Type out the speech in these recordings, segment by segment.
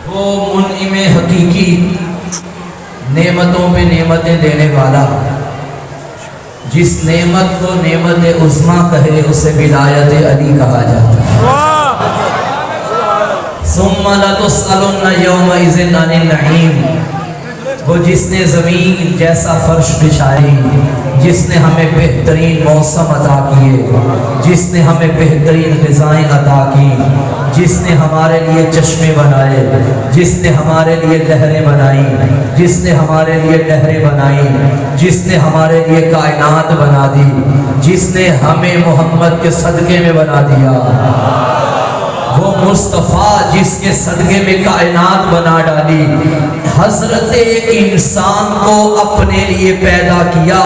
وہ منعم حقیقی، نعمتوں پہ نعمتیں دینے والا، جس نعمت کو نعمت عظمیٰ کہے اسے ولایت علی کہا جاتا ہے۔ ثم لتسألن یومئذ عن النعیم، وہ جس نے زمین جیسا فرش بچھائی، جس نے ہمیں بہترین موسم عطا کیے، جس نے ہمیں بہترین غذائیں عطا کی، جس نے ہمارے لیے چشمے بنائے، جس نے ہمارے لیے نہریں بنائی، جس نے ہمارے لیے نہریں بنائی، جس نے ہمارے لیے کائنات بنا دی، جس نے ہمیں محمد کے صدقے میں بنا دیا، وہ مصطفیٰ جس کے صدقے میں کائنات بنا ڈالی، حضرت ایک انسان کو اپنے لیے پیدا کیا،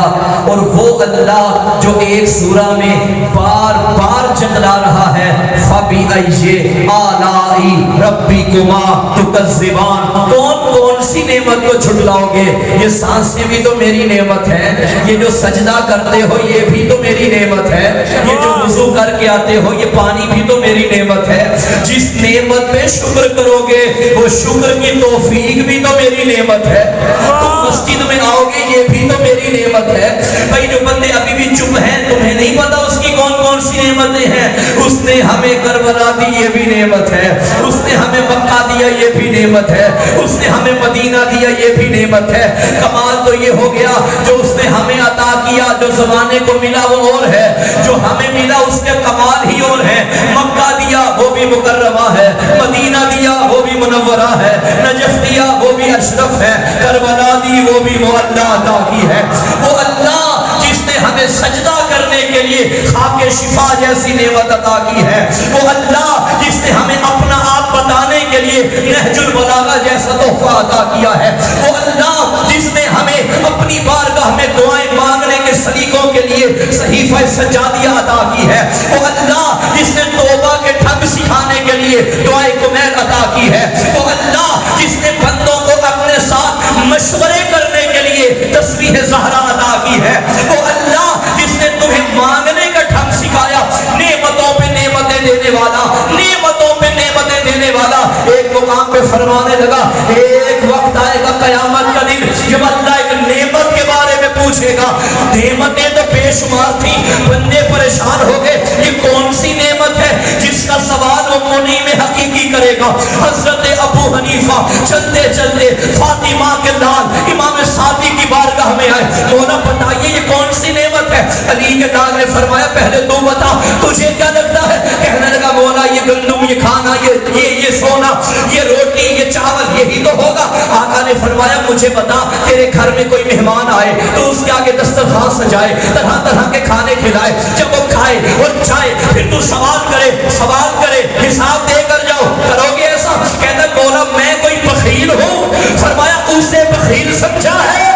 اور وہ اللہ جو ایک سورہ میں بار بار چلا رہا ہے فَبِأَيِّ آلَاءِ رَبِّكُمَا تُكَذِّبَانِ، کون سی نعمت کو جھٹلاؤ گے؟ یہ سانسیں بھی تو میری نعمت ہے، یہ جو سجدہ کرتے ہو یہ بھی تو میری نعمت ہے، یہ جو وضو کر کے آتے ہو یہ پانی بھی تو میری نعمت ہے۔ جس نعمت پہ شکر کرو گے وہ شکر کی توفیق بھی تو میری نعمت ہے۔ تم مسجد میں آؤ گے یہ بھی تو میری نعمت ہے۔ بھائی جو بندے ابھی بھی چپ ہیں تمہیں نہیں پتا اس کی کون کون سی نعمتیں ہیں؟ اس نے ہمیں کربلا دی یہ بھی نعمت ہے، اس نے ہمیں مکہ دیا یہ بھی نعمت ہے، اس نے ہمیں مدینہ دیا یہ بھی نعمت ہے۔ کمال تو یہ ہو گیا جو اس نے ہمیں عطا کیا، جو زمانے کو ملا وہ اور ہے، جو ہمیں ملا اس کے کمال ہی اور ہے۔ مکہ دیا وہ بھی مکرمہ ہے، مدینہ دیا وہ بھی منورہ ہے، نجف دیا وہ بھی اشرف ہے، کربلا دی وہ بھی معلیٰ عطا کی ہے۔ وہ اللہ جس نے ہمیں سجدہ کرنے کے لیے خاک شفا جیسی نعمت عطا کی ہے، وہ اللہ جس نے ہمیں اپنا آپ بتانے کے لیے نہج البلاغہ جیسا تحفہ عطا کیا ہے، وہ اللہ جس نے ہمیں اپنی بارگاہ میں دعائیں مانگنے کے سلیقوں کے لیے صحیفہ سجادیہ عطا کی ہے، وہ اللہ جس نے توبہ کے ڈھنگ سکھانے کے لیے دعائے کمیل عطا کی ہے، وہ اللہ جس نے بندوں کو اپنے ساتھ مشورے کرنے کے لیے تسبیح زہرا عطا کی ہے، وہ اللہ جس نے تمہیں مانگنے کا ڈھنگ سکھایا، نعمتوں پہ نعمتیں دینے والا، نعمتوں پہ نعمتیں دینے والا۔ ایک مقام پہ فرمانے لگا ایک وقت آئے گا قیامت کا دن جب اللہ ایک نعمت کے بارے میں پوچھے گا، نعمتیں تو بے شمار تھی، بندے پریشان ہو گئے یہ کون سی نعمت ہے جس کا سوال وہ منعم حقیقی کرے گا۔ حضرت ابو حنیفہ چلتے چلتے فاطمہ کے لال امام صادق کی بارگاہ میں آئے، مولا بتائیے یہ کون سی نعمت ہے؟ علی کے لال نے فرمایا پہلے تو بتا تجھے کیا لگتا ہے؟ کہنے لگا مولا یہ گندم، یہ کھانا، یہ سونا، یہ روٹی، یہ چاول، یہی تو ہوگا۔ آقا نے فرمایا مجھے بتا تیرے گھر میں کوئی مہمان آئے تو اس کے آگے دسترخوان سجائے، طرح طرح کے کھانے کھلائے، جب وہ کھائے اور جائے پھر تو سوال کرے حساب دے کر جاؤ، کرو گے ایسا؟ کہتا مولا میں کوئی بخیل ہوں؟ فرمایا اسے بخیل سمجھا ہے؟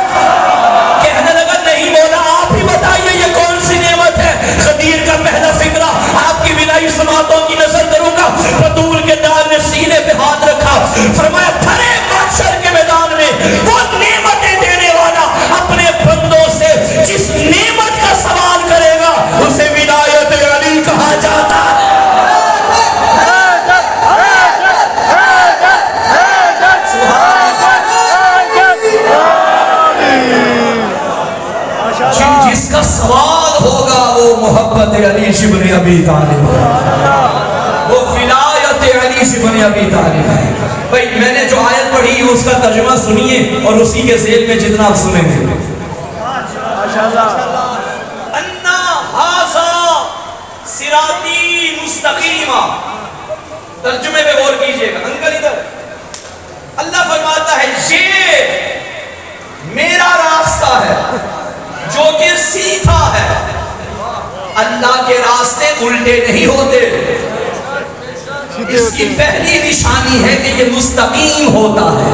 کہنے لگا نہیں مولا آپ ہی بتائیے یہ کون سی نعمت ہے؟ غدیر کا پہلا فکرہ آپ کی بلائی سماعتوں کی نظر کروں گا۔ بطول کے دار نے سینے پہ ہاتھ رکھا، فرمایا بھرے محشر کے میدان میں وہ نعمتیں دینے والا اپنے بندوں سے جس نعمت کا سوال کرے گا اسے ولایت علی کہا جاتا ہے۔ جس کا سوال ہوگا وہ محبت علی بن ابی طالب، وہ ولایت علی بن ابی طالب ہے۔ بھائی میں نے جو آیت پڑھی اس کا ترجمہ سنیے اور اسی کے ذیل میں جتنا آپ سنیں گے۔ انا ھذا صراطی مستقیما، ترجمے میں غور کیجئے گا، انکل ادھر۔ اللہ فرماتا ہے یہ میرا راستہ ہے جو کہ سیدھا ہے۔ اللہ کے راستے الٹے نہیں ہوتے، اس کی پہلی نشانی ہے کہ یہ مستقیم ہوتا ہے۔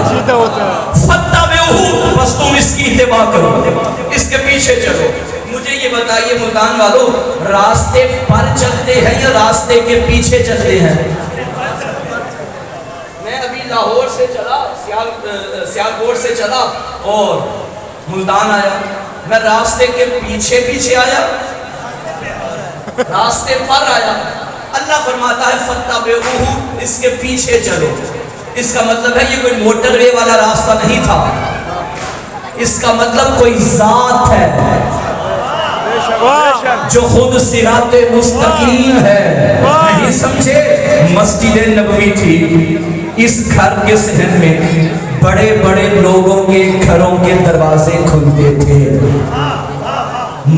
فَاتَّبِعُوهُ، بس تم اس کی اتباع کرو، اس کے پیچھے چلو۔ مجھے یہ بتائیے ملتان والو، راستے پر چلتے ہیں یا راستے کے پیچھے چلتے ہیں؟ میں ابھی لاہور سے چلا، سیالکوٹ سے چلا اور ملتان آیا، میں راستے کے پیچھے آیا، راستے پر آیا؟ اللہ فرماتا ہے فَاتَّبِعُوهُ، اس کے پیچھے چلو۔ اس کا مطلب ہے یہ کوئی موٹر وے والا راستہ نہیں تھا، اس کا مطلب کوئی ذات ہے جو خود صراط مستقیم ہے۔ نہیں سمجھے؟ مسجد نبوی تھی، اس گھر کے صحن میں بڑے بڑے لوگوں کے گھروں کے دروازے کھلتے تھے،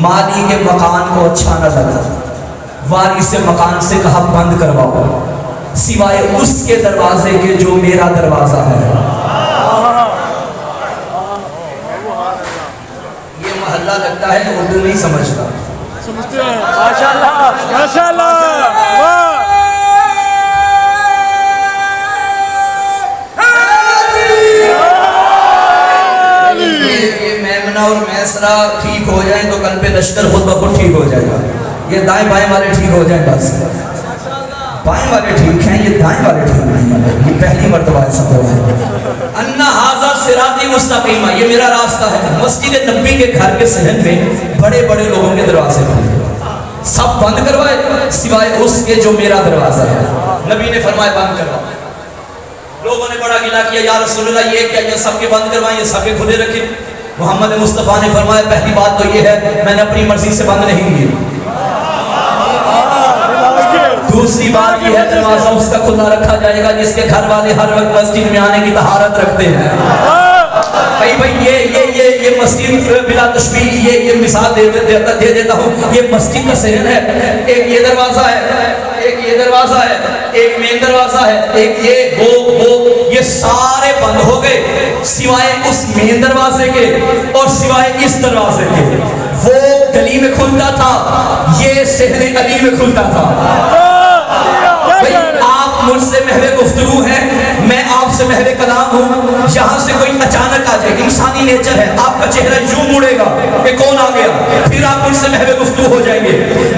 مالی کے مکان کو اچھا نہ لگا، وارث مکان سے کہا بند کرواؤ سوائے اس کے دروازے کے جو میرا دروازہ ہے۔ یہ محلہ لگتا ہے اردو نہیں سمجھتا، سمجھتے ہیں؟ ماشاءاللہ ماشاءاللہ، واہ! یہ میمنہ اور میسرہ ٹھیک ہو جائیں تو کل پہ لشکر خود بخود ٹھیک ہو جائے گا۔ یہ دائیں بائیں والے ٹھیک ہو جائیں بس، بائیں والے ٹھیک ہیں، یہ دائیں والے ٹھیک نہیں ہیں، یہ پہلی مرتبہ ایسا ہوا ہے۔ انا ھذا صراطی مستقیما، یہ میرا راستہ ہے۔ مسجد نبی کے گھر کے صحن میں بڑے بڑے لوگوں کے دروازے کھلے، سب بند کروائے سوائے اس کے جو میرا دروازہ ہے۔ نبی نے فرمایا بند کرواؤ۔ لوگوں نے بڑا گلا کیا، یا رسول اللہ یہ کیا، یہ سب کے بند کروائیں، یہ سب کے کھلے رکھے۔ محمد مصطفیٰ نے فرمایا پہلی بات تو یہ ہے میں نے اپنی مرضی سے بند نہیں کیے، دوسری بات یہ ہے دروازہ اس کا کھلا رکھا جائے گا جس کے گھر والے ہر وقت مسجد میں آنے کی طہارت رکھتے ہیں۔ یہ مسجد بلا تشبیہ یہ مثال دے دیتا ہوں، یہ مسجد کا صحن ہے، ایک یہ دروازہ ہے، ایک یہ دروازہ ہے، ایک مین دروازہ ہے، ایک یہ وہ یہ سارے بند ہو گئے سوائے اس مین دروازے کے اور سوائے اس دروازے کے۔ وہ گلی میں کھلتا تھا، یہ صحن علی میں کھلتا تھا۔ بھئی آپ مجھ سے محو گفتگو ہے، میں آپ سے محو کلام ہوں، یہاں سے کوئی اچانک آ جائے، انسانی نیچر ہے، آپ کا چہرہ یوں مڑے گا کہ کون آ گیا، پھر آپ مجھ سے محو گفتگو ہو جائیں گے۔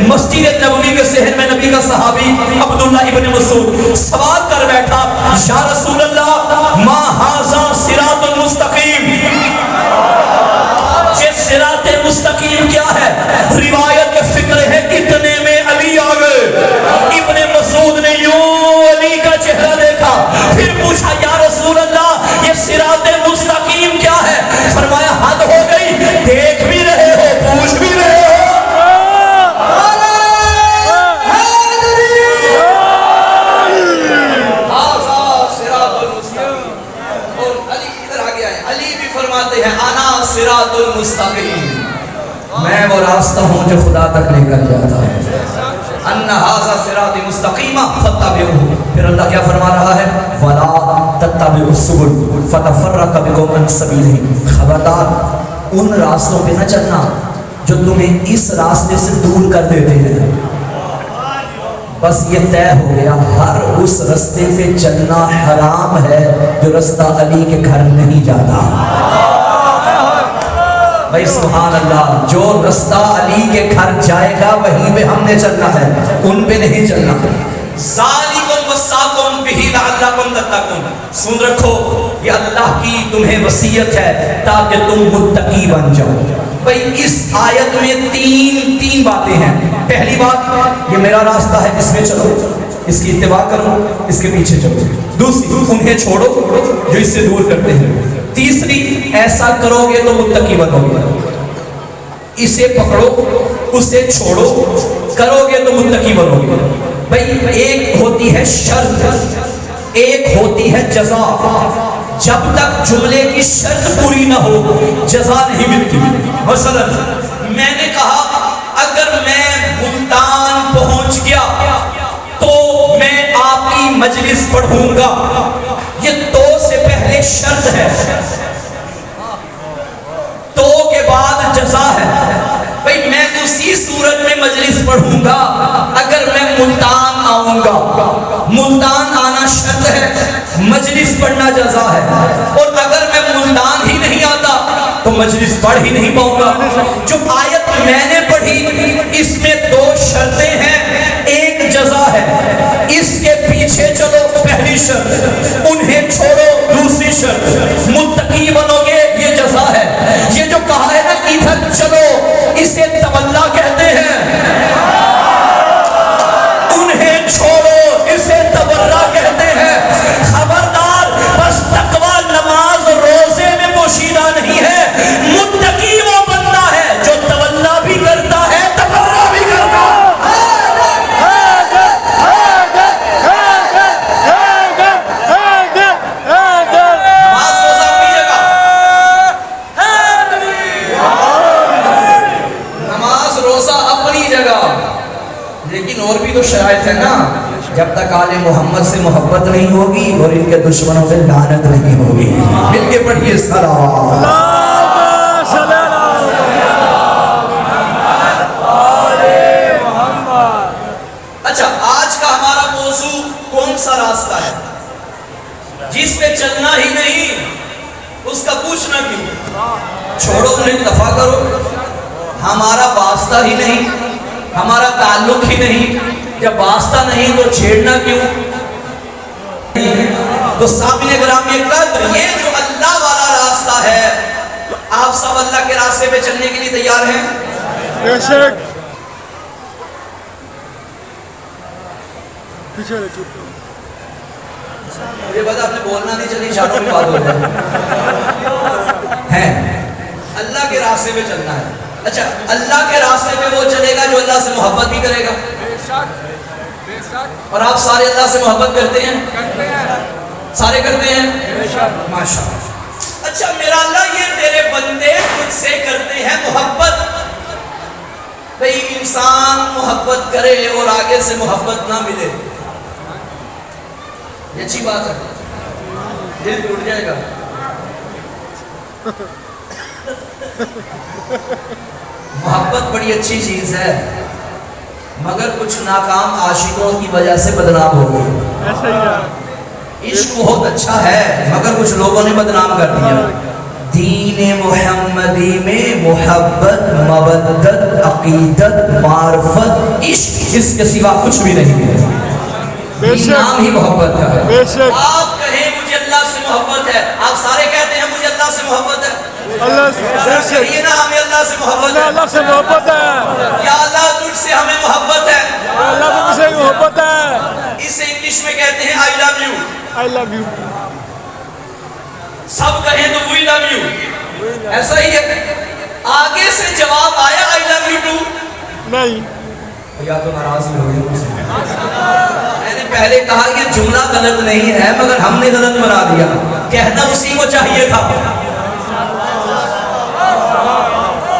مسجد نبوی کے صحن میں نبی کا صحابی عبداللہ ابن مسعود سوال کر بیٹھا، یا رسول اللہ ما ھذا صراط المستقیم، یہ صراط مستقیم کیا ہے؟ روایت کے فکر ہے اتنے میں علی آ گئے۔ ابن مسعود نے یوں علی کا چہرہ دیکھا، پھر پوچھا یا رسول اللہ یہ صراط مستقیم کیا ہے؟ فرمایا حد ہو گئی، دیکھ بھی رہے ہو پوچھ بھی رہے ہو۔ صراط المستقیم، میں وہ راستہ ہوں جو خدا تک لے کر جاتا ہے۔ ان ھذا صراط مستقیم فاتبعوہ، پھر اللہ کیا فرما رہا ہے؟ ولا تتبعوا السبل فتفرق بکم عن سبیلہ، خبردار ان راستوں پہ نہ چلنا جو تمہیں اس راستے سے دور کر دیتے ہیں۔ بس یہ طے ہو گیا ہر اس راستے پہ چلنا حرام ہے جو رستہ علی کے گھر نہیں جاتا۔ بھائی سبحان اللہ، جو رستہ علی کے گھر جائے گا وہیں پہ ہم نے چلنا ہے، ان پہ نہیں چلنا۔ ذالکم وصاکم بہ لعلکم تتقون، سن رکھو یہ اللہ کی تمہیں وصیت ہے تاکہ تم متقی بن جاؤ۔ بھئی اس آیت میں تین باتیں ہیں۔ پہلی بات یہ میرا راستہ ہے، اس میں چلو، اس کی اتباع کرو، اس کے پیچھے چلو۔ دوسری انہیں چھوڑو جو اس سے دور کرتے ہیں۔ تیسری ایسا کرو گے تو متقی بنو گے، اسے پکڑو اسے چھوڑو کرو گے تو متقی بنو گے۔ بھئی ایک ہوتی ہے شرط، ایک ہوتی ہے جزا۔ جب تک جملے کی شرط پوری نہ ہو جزا نہیں ملتی۔ مثلا میں نے کہا اگر میں ملتان پہنچ گیا تو میں آپ کی مجلس پڑھوں گا، یہ تو سے پہلے شرط ہے، تو کے بعد جزا ہے۔ بھئی میں اسی صورت میں مجلس پڑھوں گا اگر میں ملتان آؤں گا، ملتان آنا شرط ہے، مجلس پڑھنا جزا ہے، اور اگر میں ملتان ہی نہیں آتا تو مجلس پڑھ ہی نہیں پاؤں گا۔ جو آیت میں نے پڑھی اس میں دو شرطیں ہیں، ایک جزا ہے، اس کے پیچھے چلو پہلی شرط، انہیں چھوڑو دوسری شرط، متقی بنو گے یہ جزا ہے۔ یہ جو کہا ہے نا ادھر چلو اسے تولا کہتے ہیں، انہیں چھوڑو اسے تبرہ کہتے ہیں۔ خبردار تک آل محمد سے محبت نہیں ہوگی اور ان کے دشمنوں پہ لعنت نہیں ہوگی. مل کے پڑھیے صلوات. اچھا آج کا ہمارا موضوع کون سا راستہ ہے جس پہ چلنا ہی نہیں اس کا پوچھنا کیوں؟ چھوڑو انہیں دفع کرو. ہمارا واسطہ ہی نہیں, ہمارا تعلق ہی نہیں, جب واسطہ نہیں تو چھیڑنا کیوں؟ تو سامعین گرامی قدر یہ جو اللہ والا راستہ ہے, آپ سب اللہ کے راستے پہ چلنے کے لیے تیار ہیں؟ بے شک. پیچھے رہ چپ مجھے پتا آپ نے بولنا نہیں, چلی اشاروں میں بات ہو جائے. ہیں اللہ کے راستے پہ چلنا ہے. اچھا اللہ کے راستے پہ وہ چلے گا جو اللہ سے محبت بھی کرے گا. اور آپ سارے اللہ سے محبت کرتے ہیں؟ سارے کرتے ہیں ماشاءاللہ. اچھا میرا اللہ یہ تیرے بندے خود سے کرتے ہیں محبت. بھئی انسان محبت کرے اور آگے سے محبت نہ ملے, یہ اچھی بات ہے؟ دل ٹوٹ جائے گا. محبت بڑی اچھی چیز ہے مگر کچھ ناکام عاشقوں کی وجہ سے بدنام ہو گئی. عشق بہت اچھا ہے مگر کچھ لوگوں نے بدنام کر دیا. دین محمدی میں محبت, مودت, عقیدت, معرفت, عشق اس کے سوا کچھ بھی نہیں ہے. نام ہی محبت کا ہے. آپ کہیں مجھے اللہ سے محبت ہے, آپ سارے کہتے ہیں مجھے اللہ سے محبت ہے. اللہ کہیے نا ہمیں اللہ سے محبت ہے. اللہ سے محبت ہے. یا اللہ تجھ سے ہمیں محبت ہے. اللہ تجھ سے محبت ہے. اسے انگلش میں کہتے ہیں I love you. I love you. سب کہیں تو we love you. ایسا ہی ہے. آگے سے جواب آیا I love you too. نہیں. یا تو ناراض ہی ہو گئے. میں نے پہلے کہا یہ جملہ غلط نہیں ہے مگر ہم نے غلط بنا دیا. کہنا اسی کو چاہیے تھا.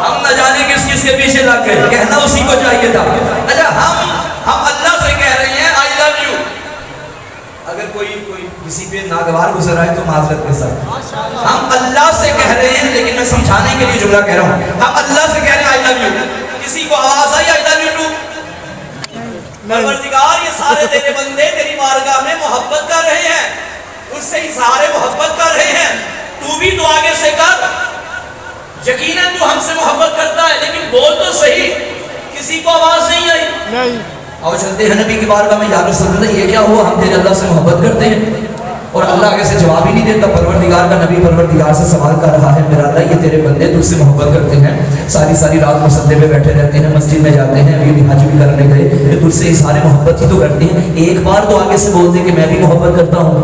ہم نہ جانے کس کس کے پیچھے لگ گئے. کہنا اسی کو چاہیے تھا. اچھا ہم اللہ سے کہہ رہے ہیں I love you. اگر کوئی کسی پہ ناگوار گزر رہا ہے تو معذرت کے ساتھ. ہم اللہ سے کہہ رہے ہیں لیکن میں سمجھانے کے لیے جملہ کہہ رہا ہوں. ہم اللہ سے کہہ رہے ہیں I love you. کسی کو آواز آئی I love you too؟ پروردگار یہ سارے تیرے بندے تیری بارگاہ میں محبت کر رہے ہیں, اس سے اظہار محبت کر رہے ہیں. تو بھی تو آگے سے کر. یقیناً تو ہم سے محبت کرتا ہے لیکن بول تو صحیح. کسی کو آواز نہیں آئی. نہیں. اور چلتے ہیں نبی کی بارگاہ میں, یا رسول اللہ یہ کیا ہوا, ہم تیرے اللہ سے محبت کرتے ہیں. اور اللہ آگے سے جواب ہی نہیں دیتا. پروردگار کا نبی پروردگار سے سوال کر رہا ہے, میرا اللہ یہ تیرے بندے تجھ سے محبت کرتے ہیں, ساری رات مصلی پہ بیٹھے رہتے ہیں, مسجد میں جاتے ہیں, ابھی حج بھی کرنے گئے, یہ تجھ سے اظہار محبت ہی تو کرتے ہیں. ایک بار تو آگے سے بول دے کہ میں بھی محبت کرتا ہوں.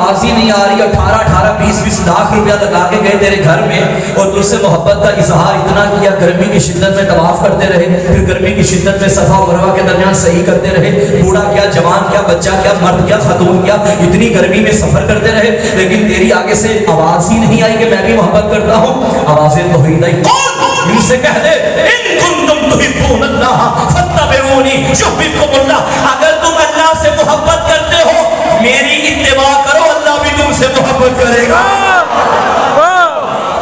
آواز ہی نہیں آ رہی. 18-20 لاکھ روپیہ لگا کے گئے تیرے گھر میں اور تجھ سے محبت کا اظہار اتنا کیا, گرمی کی شدت میں طواف کرتے رہے, پھر گرمی کی شدت میں صفا و مروہ کے درمیان صحیح کرتے رہے, بوڑھا کیا, جوان کیا, بچہ کیا, مرد کیا, خاتون کیا, اتنی گرمی میں سفر کرتے رہے, لیکن تیری آگے سے آواز ہی نہیں آئی کہ میں بھی محبت کرتا ہوں. آوازیں تو ہوئی نہیں. ان سے کہہ دے ان کنتم تحبون اللہ فاتبعونی یحببکم اللہ. اگر تم اللہ سے محبت کرتے ہو میری اتباع کرو, اللہ بھی تم سے محبت کرے گا.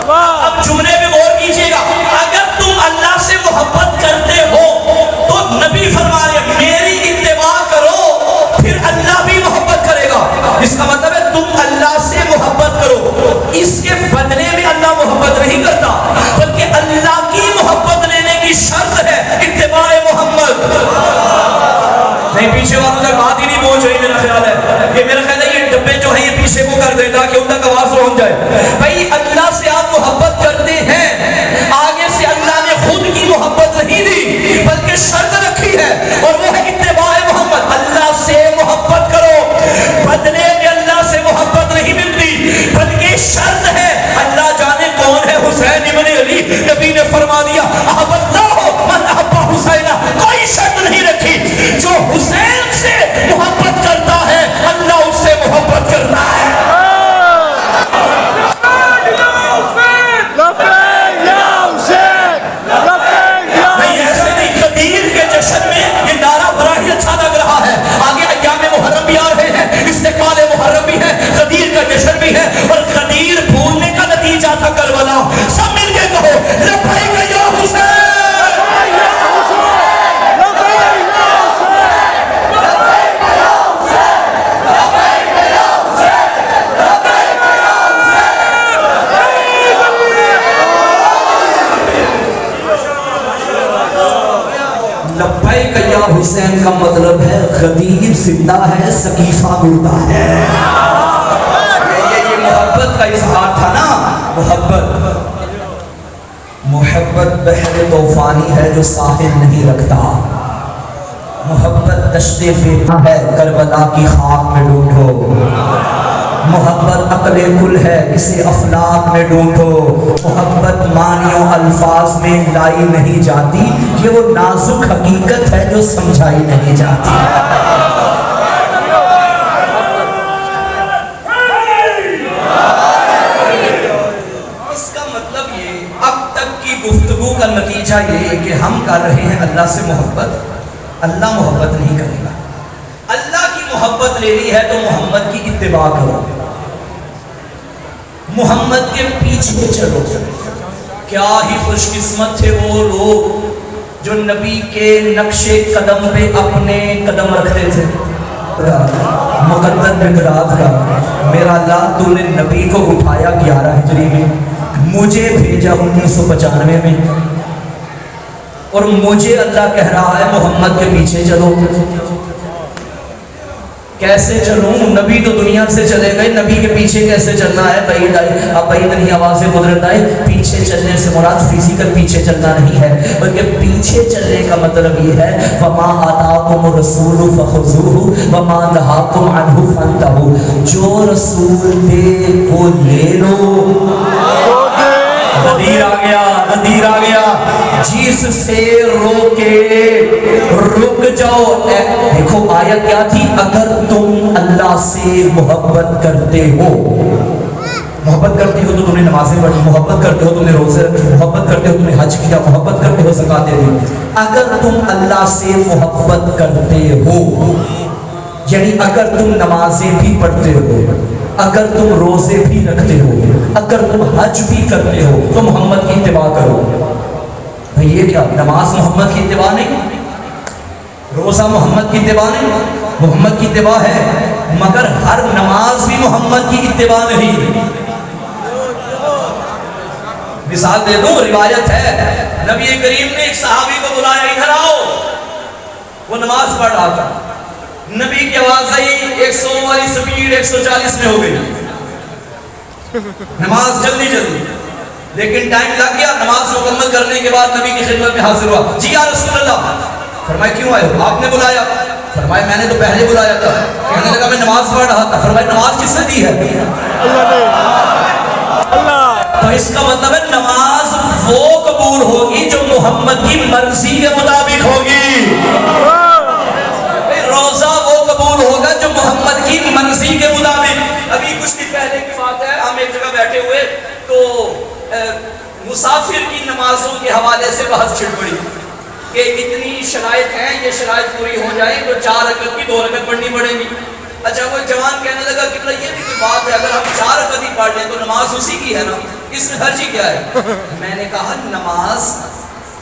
اب جملے میں غور کیجئے گا. اگر تم اللہ سے محبت کرتے ہو تو نبی فرما رہے میری اتباع کرو پھر اللہ بھی محبت کرے گا. اس کا مطلب ہے تم اللہ سے محبت کرو. اس کے بدلے میں اللہ محبت نہیں کرتا بلکہ اللہ کی محبت لینے کی شرط ہے اتباع محمد. نہیں پیچھے والوں تک بات ہی نہیں پہنچ رہی. میرا خیال ہے یہ ڈبے جو ہیں یہ پیچھے کو کر دیتا کہ ان تک آواز پہنچ جائے. بھائی اللہ سے آپ محبت کرتے ہیں, آگے سے اللہ نے خود کی محبت نہیں دی بلکہ شرط رکھی ہے اور وہ ہے اتباع محمد. اللہ سے محبت کرو, بدلے میں اللہ سے محبت نہیں ملتی بلکہ شرط ہے. اللہ جانے کون ہے حسین ابن علی. نبی نے فرما دیا احب اللہ من احب حسین. کوئی شرط نہیں رکھی. جو حسین سے محبت کرتا ہے اللہ اس سے محبت کرتا ہے. تدبیر زندہ ہے، سقیفہ مردہ ہے۔ یہ محبت کا اظہار تھا نا، محبت بحر طوفانی ہے جو ساحل نہیں رکھتا، محبت دشت بیٹا ہے کربلا کی خاک میں ڈھونڈو، محبت عقل کل ہے اسے افلاک میں ڈھونڈو، محبت معنیوں الفاظ میں لائی نہیں جاتی، یہ وہ نازک حقیقت ہے جو سمجھائی نہیں جاتی۔ اس کا مطلب یہ اب تک کی گفتگو کا نتیجہ یہ کہ ہم کر رہے ہیں اللہ سے محبت، اللہ محبت نہیں کرے گا۔ اللہ کی محبت لینی ہے تو محمد کی اتباع کرو، محمد کے پیچھے چلو۔ کیا ہی خوش قسمت تھے وہ لوگ جو نبی کے نقش قدم پہ اپنے قدم رکھتے تھے۔ مقدر مقداد کا میرا اللہ تو نے نبی کو اٹھایا 11 ہجری میں، مجھے بھیجا 1995 میں، اور مجھے اللہ کہہ رہا ہے محمد کے پیچھے چلو۔ کیسے چلوں؟ نبی تو دنیا سے چلے گئے، نبی کے پیچھے کیسے چلنا ہے؟ بعید آئی، اب بعید نہیں آواز قدرت آئے۔ پیچھے چلنے سے مراد فزیکل پیچھے چلنا نہیں ہے، بلکہ پیچھے چلنے کا مطلب یہ ہے وَمَا آتَاكُمُ الرَّسُولُ فَخُذُوهُ وَمَا نَهَاكُمْ عَنْهُ فَانْتَهُوا، جو رسول دے وہ لے لو۔ نذیر آ گیا، جس سے روکے رک جاؤ۔ دیکھو آیت کیا تھی؟ اگر تم اللہ سے محبت کرتے ہو، محبت کرتے ہو تو تم نے نمازیں پڑھی، محبت کرتے ہو تم نے روزے رکھے، محبت کرتے ہو تم نے حج کیا، محبت کرتے ہو زکات دی۔ اگر تم اللہ سے محبت کرتے ہو، یعنی اگر تم نمازیں بھی پڑھتے ہو، اگر تم روزے بھی رکھتے ہو، اگر تم حج بھی کرتے ہو تو محمد کی اتباع کرو۔ بھئی یہ کیا؟ نماز محمد کی اتباع نہیں، روزہ محمد کی اتباع نہیں، محمد کی اتباع ہے، مگر ہر نماز بھی محمد کی اتباع نہیں۔ مثال دے دوں، روایت ہے نبی کریم نے ایک صحابی کو بلایا، ادھر آؤ۔ وہ نماز پڑھ رہا تھا، نبی کی آواز آئی 100 والی سپیڈ 140 میں ہو گئی، نماز جلدی لیکن ٹائم لگ گیا۔ نماز مکمل کرنے کے بعد نبی کی خدمت میں حاضر ہوا، جی یا رسول اللہ۔ فرمایا کیوں آئے ہو؟ آپ نے بلایا؟ فرمایا میں نے تو پہلے بلایا تھا۔ کہنے لگا میں نماز پڑھ رہا تھا۔ فرمایا نماز کس نے دی ہے؟ تو اس کا مطلب ہے نماز وہ قبول ہوگی جو محمد کی مرضی کے مطابق ہوگی، روزہ وہ قبول ہوگا جو محمد کی مرضی کے مطابق۔ ابھی کچھ دن پہلے کی بات ہے، ہم ایک جگہ بیٹھے ہوئے تو مسافر کی نمازوں کے حوالے سے بحث چھڑ پڑی کہ اتنی شرائط ہیں، یہ شرائط پوری ہو جائیں تو 4 رکعت کی 2 رکعت پڑھنی پڑے گی۔ اچھا کوئی جوان کہنے لگا کہ یہ بھی کوئی بات ہے، اگر ہم 4 رکعت ہی پڑھ لیں تو نماز اسی کی ہے نا، اس میں حرج کیا ہے؟ میں نے کہا نماز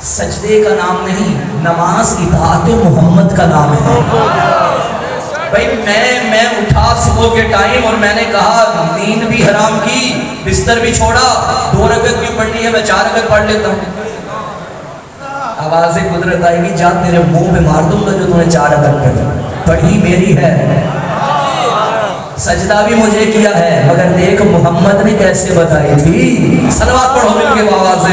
سجدے کا نام نہیں، نماز اطاعت محمد کا نام ہے۔ بھائی میں اٹھا صبح کے ٹائم اور میں نے کہا نیند بھی حرام کی، بستر بھی چھوڑا، 2 رکعت کیوں پڑھنی ہے، میں 4 رکعت پڑھ لیتا ہوں۔ آواز قدرت آئے گی، جان تیرے منہ پہ مار دوں گا جو تم نے 4 رکعت پڑھی میری ہے، سجدہ بھی مجھے کیا ہے، مگر دیکھ محمد نے کیسے بتائی تھی۔ صلوات پڑھو مل کے آواز سے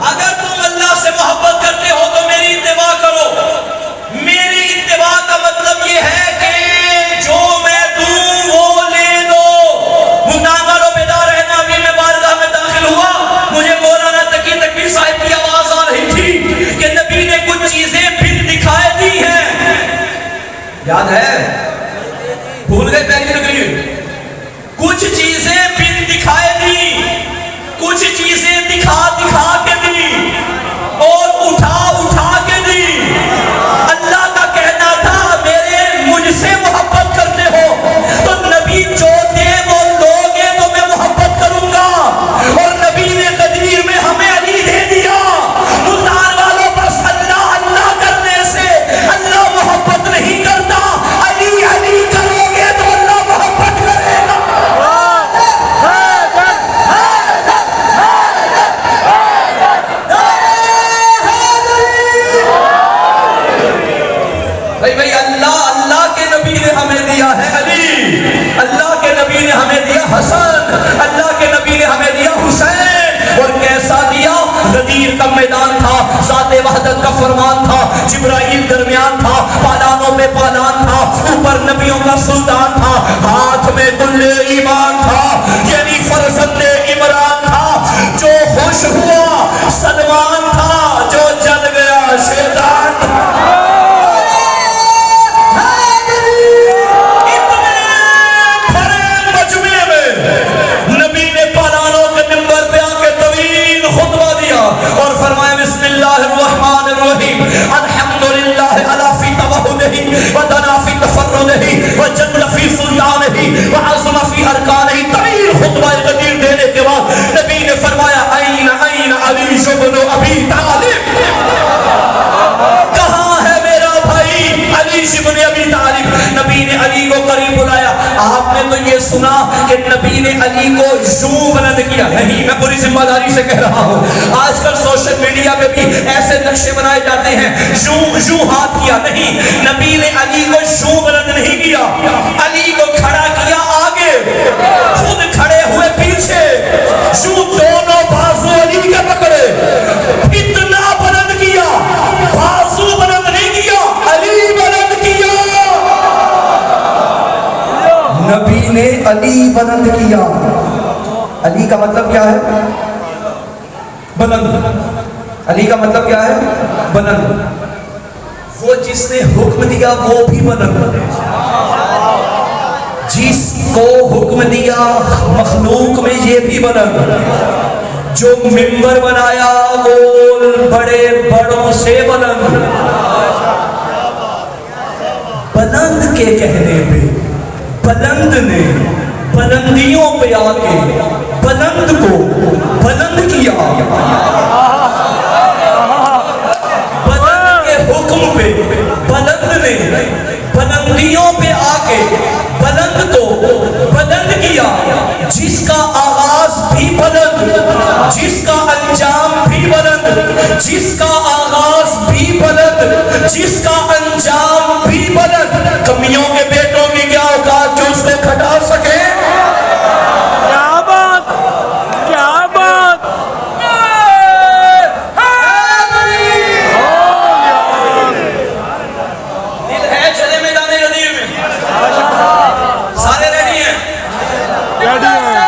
اگر تم اللہ سے محبت کرتے ہو تو میری اتباع کرو۔ میری اتباع کا مطلب یہ ہے کہ جو میں دوں وہ لے لو۔ ممتاز و بیدار رہنا، ابھی میں بارگاہ میں داخل ہوا، مجھے مولانا تقی تکبیر صاحب کی آواز آ رہی تھی کہ نبی نے کچھ چیزیں پھر دکھائے دی ہیں، یاد ہے؟ بھول گئے پہلی تقریر؟ کچھ چیزیں پھر دکھائے دی، کچھ چیزیں دکھا کے دی اور اٹھا کے دی۔ اللہ کا کہنا تھا میرے مجھ سے محبت کرتے ہو تو نبی جو دے وہ لوگے تو میں محبت کروں گا، اور نبی نے تدبیر میں ہمیں علی دے دیا۔ ملتان والوں بس اللہ اللہ کرنے سے اللہ محبت نہیں کرتا، علی علی کرو گے تو اللہ محبت کرے گا۔ وحدت کا فرمان تھا، جبرائیل درمیان تھا، پالانوں میں پالان تھا، اوپر نبیوں کا سلطان تھا، ہاتھ میں دل ایمان تھا، یعنی فرزند عمران تھا، جو خوش ہوا سلمان تھا، جو جل گیا شیطان تھا۔ اور فرمایا بسم اللہ الرحمن الرحیم الحمدللہ علی فی توحدہ ودنا فی تفردہ وجل فی سلطانہ وعظم فی ارکانہ۔ طویل خطبہ غدیر دینے کے بعد نبی نے فرمایا این علی بن ابی طالب، کہاں ہے میرا بھائی علی بن ابی طالب؟ نبی نے علی کو قریب بلایا۔ آپ نے تو یہ سنا کہ نبی نے علی کو یوں بلند کیا، نہیں، میں پوری ذمہ داری سے کہہ رہا ہوں، آج کل سوشل میڈیا پہ بھی ایسے نقشے بنائے جاتے ہیں، یوں ہاتھ کیا، نہیں، نبی نے علی کو یوں بلند نہیں کیا، علی کو کھڑا کیا آگے، خود کھڑے ہوئے پیچھے، یوں دونوں بازو علی کے پکڑے، اتنا بلند کیا، بازو بلند نہیں کیا، علی بلند کیا۔ نبی نے علی بلند کیا۔ علی کا مطلب کیا ہے؟ بلند۔ علی کا مطلب کیا ہے؟ بلند۔ وہ جس نے حکم دیا وہ بھی بلند، جس کو حکم دیا مخلوق میں یہ بھی بلند، جو منبر بنایا وہ بڑے بڑوں سے بلند۔ بلند کے کہنے پہ بلند نے بلندیوں پہ آ کے بلند کو بلند کیا، بلند کے حکم پہ بلند نے بلندیوں پہ آ کے بلند کو بلند کیا، جس کا آغاز بھی بلند، جس کا انجام بھی بلند، جس کا آغاز بھی بلند، جس کا انجام بھی بلند۔ کمیوں کے بیٹوں کی کیا اوقات جو اس کو کھٹا سکے؟ کیا بات، کیا بات۔ دل ہے چلے میدان غدیر میں؟ سارے ریڈی ہیں؟ ریڈی ہیں۔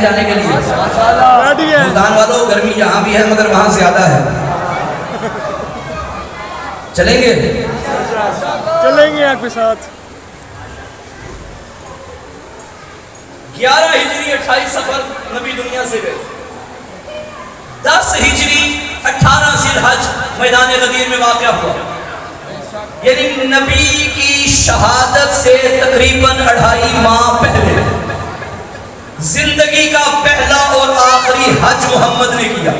جانے کے لیے ریڈی ہیں۔ ملتان والوں، گرمی یہاں بھی ہے مگر وہاں زیادہ ہے، چلیں گے؟ چلیں گے آپ کے ساتھ۔ 11 ہجری 28 سفر نبی دنیا سے گئے، 10 ہجری 18 ذی الحج میدان غدیر میں واقع ہوا، یعنی نبی کی شہادت سے تقریباً 2.5 ماہ پہلے زندگی کا پہلا اور آخری حج محمد نے کیا،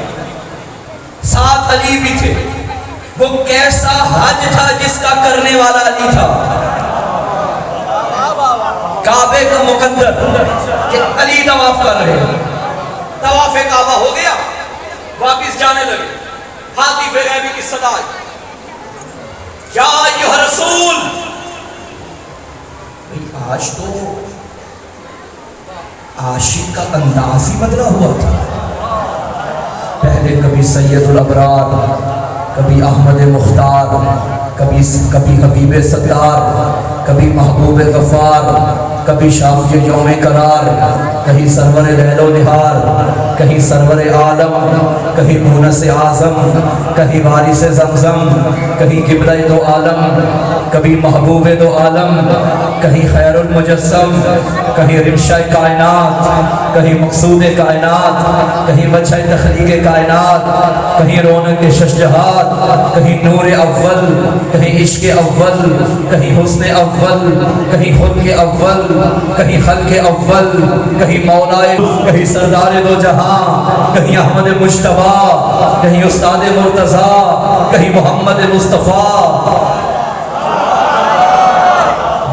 ساتھ علی بھی تھے۔ وہ کیسا حج تھا جس کا کرنے والا علی تھا؟ کعبے کا مقدر کہ علی طواف کر رہے ہیں، طواف کعبہ ہو گیا، واپس جانے لگے، ہاتف غیبی کی صدا آئی، یا ایھا رسول۔ آج تو عاشق کا انداز ہی بدلا ہوا تھا، پہلے کبھی سید الابرار، کبھی احمد مختار، کبھی حبیب ستار، کبھی محبوب غفار، کبھی شافی یوم قرار، کہیں سرور لیل و نہار، کہیں سرور عالم، کہیں مونس اعظم، کہیں وارث زمزم، کہیں قبلہ دو عالم، کبھی محبوب دو عالم، کہیں خیر المجسم، کہیں رمشہ کائنات، کہیں مقصود کائنات، کہیں وجہ تخلیق کائنات، کہیں رونق ششجہات، کہیں نور اول، کہیں عشق اول، کہیں حسن اول، کہیں خلق اول، کہیں خلق اول، کہیں مولائے، کہیں سردار دو جہاں، کہیں احمد مجتبیٰ، کہیں استاد مرتضیٰ، کہیں محمد مصطفیٰ۔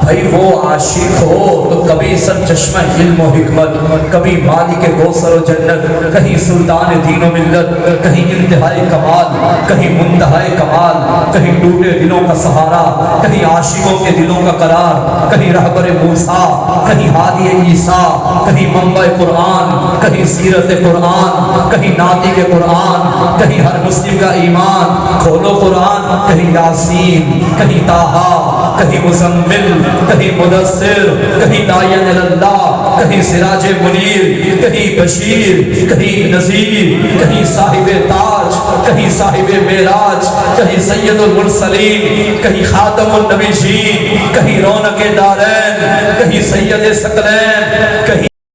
بھائی وہ عاشق ہو تو کبھی سر چشمہ علم و حکمت، کبھی مالک کوثر و جنت، کہیں سلطان دین و ملت، کہیں انتہائی کمال، کہیں منتہائی کمال، کہیں ٹوٹے دلوں کا سہارا، کہیں عاشقوں کے دلوں کا قرار، کہیں رہبر موسیٰ، کہیں ہادی عیسیٰ، کہیں منبع قرآن، کہیں سیرت قرآن، کہیں ناطق قرآن، کہیں ہر مسلم کا ایمان۔ کھولو قرآن، کہیں یاسین، کہیں طٰہٰ، کہیں مزمل، کہیں مدثر، کہیں داعی اللہ، کہیں سراج منیر، کہیں بشیر، کہیں نذیر، کہیں صاحب تاج، کہیں صاحب معراج، کہیں سید المرسلین، کہیں خاتم النبیین، کہیں رونق دارین، کہیں سید ثقلین، کہیں